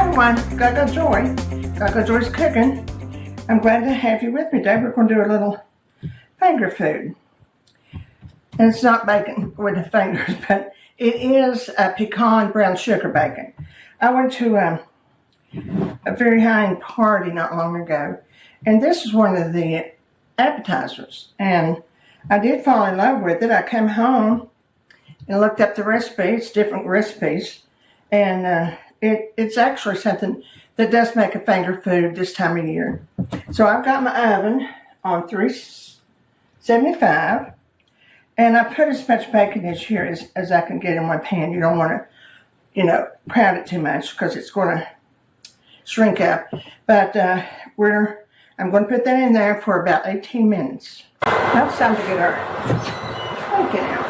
everyone, Gagajoy. Gagajoy's cooking. I'm glad to have you with me today. We're going to do a little finger food. And it's not bacon with the fingers, but it is a pecan brown sugar bacon. I went to a very high-end party not long ago, and this is one of the appetizers. And I did fall in love with it. I came home and looked up the recipes, different recipes, and it's actually something that does make a finger food this time of year. So I've got my oven on 375, and I put as much bacon here as I can get in my pan. You don't want to, crowd it too much because it's going to shrink up. But I'm going to put that in there for about 18 minutes. Now it's time to get our bacon out.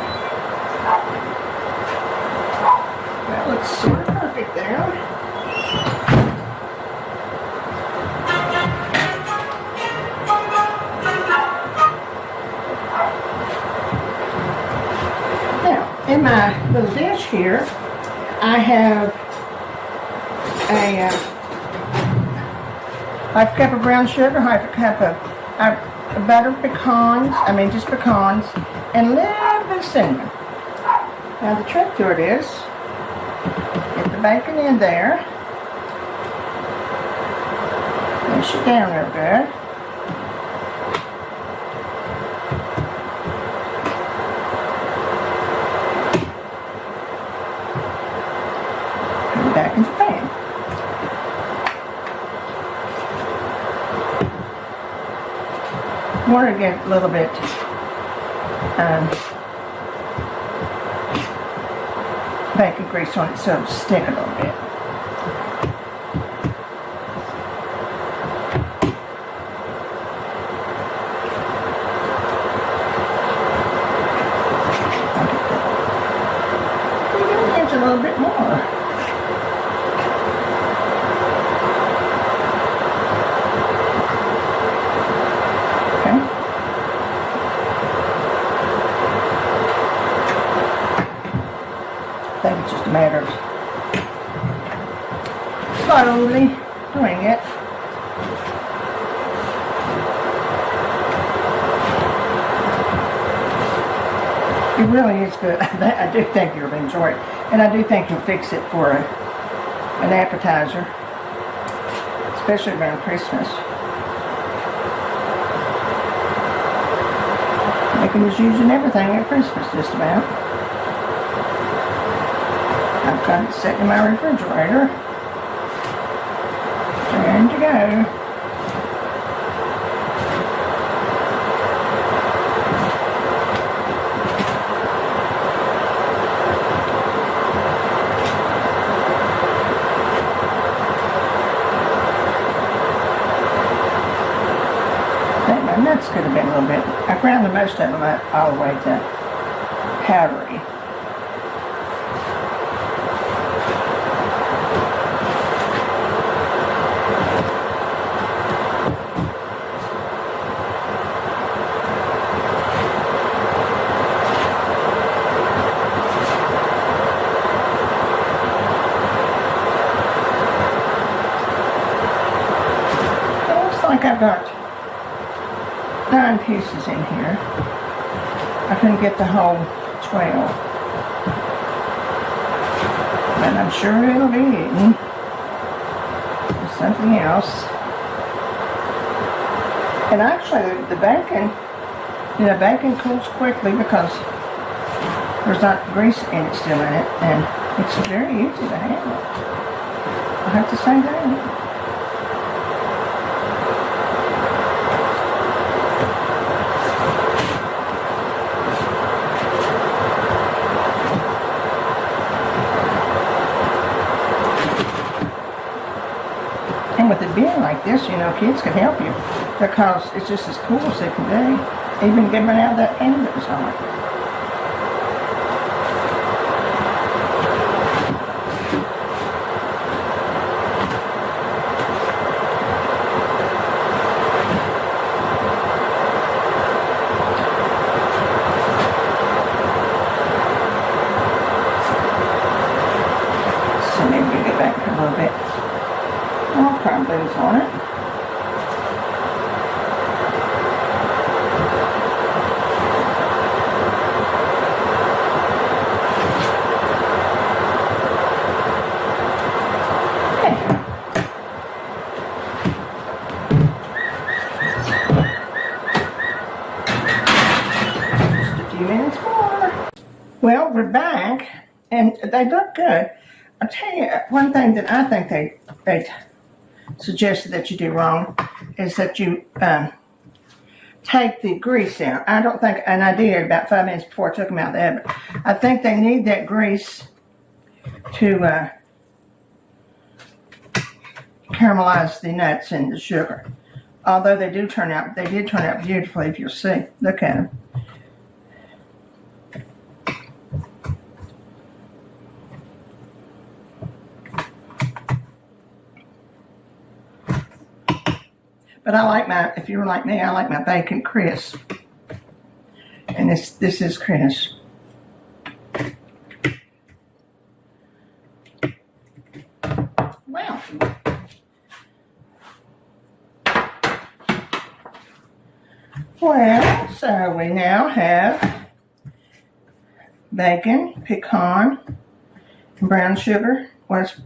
Well, it's sort of perfect there. Now, in my little dish here, I have a half a cup of brown sugar, half a cup of buttered pecans, just pecans, and a little bit of cinnamon. Now the trick to it is, get the bacon in there, mash it down real good. Put it back in the pan. Want to get a little bit bacon grease on it so it'll stick a little bit. There's a little bit more. I think it's just a matter of slowly doing it. It really is good. I do think you'll enjoy it. And I do think you'll fix it for an appetizer, especially around Christmas. Bacon is used in everything at Christmas, just about. I've got it set in my refrigerator. Ready to go. I think my nuts could have been a little bit. I ground the most of them all the way to powdery. I've got 9 pieces in here. I couldn't get the whole 12. But I'm sure it'll be eaten with something else. And actually the bacon, bacon cools quickly because there's not grease in it still in it, and it's very easy to handle. I have to say that. And with it being like this, kids can help you because it's just as cool as it can be. Even getting out of that pan that was hot. So maybe we get back a little bit. crumblings on it. Minutes more. Well, we're back, and they look good. I'll tell you one thing that I think they suggested that you do wrong is that you take the grease out. I don't think, and I did about 5 minutes before I took them out of the oven. I think they need that grease to caramelize the nuts and the sugar. Although they did turn out beautifully, if you'll see. Look at them. But I like if you're like me, I like my bacon crisp. And this is crisp. Wow. Well, so we now have bacon, pecan, and brown sugar. What's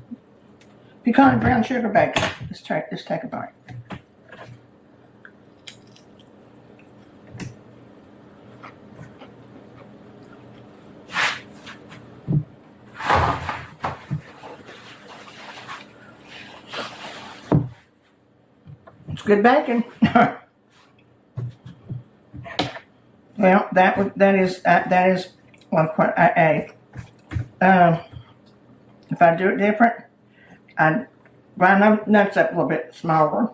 pecan and brown sugar bacon? Let's take a bite. It's good bacon. Well, that is what I ate. If I do it different, I grind my nuts up a little bit smaller,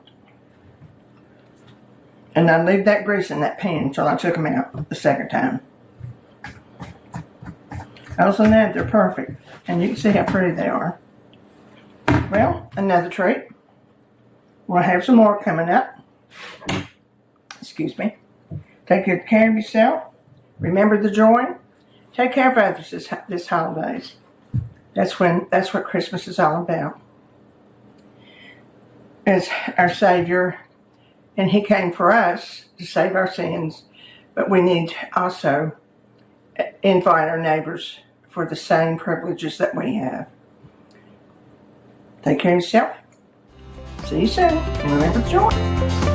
and I leave that grease in that pan until I took them out the second time. Other than that, they're perfect, and you can see how pretty they are. Well, another treat. We'll have some more coming up. Excuse me. Take good care of yourself. Remember the joy. Take care of others this holidays. That's what Christmas is all about. As our Savior, and He came for us to save our sins, but we need to also invite our neighbors for the same privileges that we have. Take care of yourself. See you soon. And remember the joy.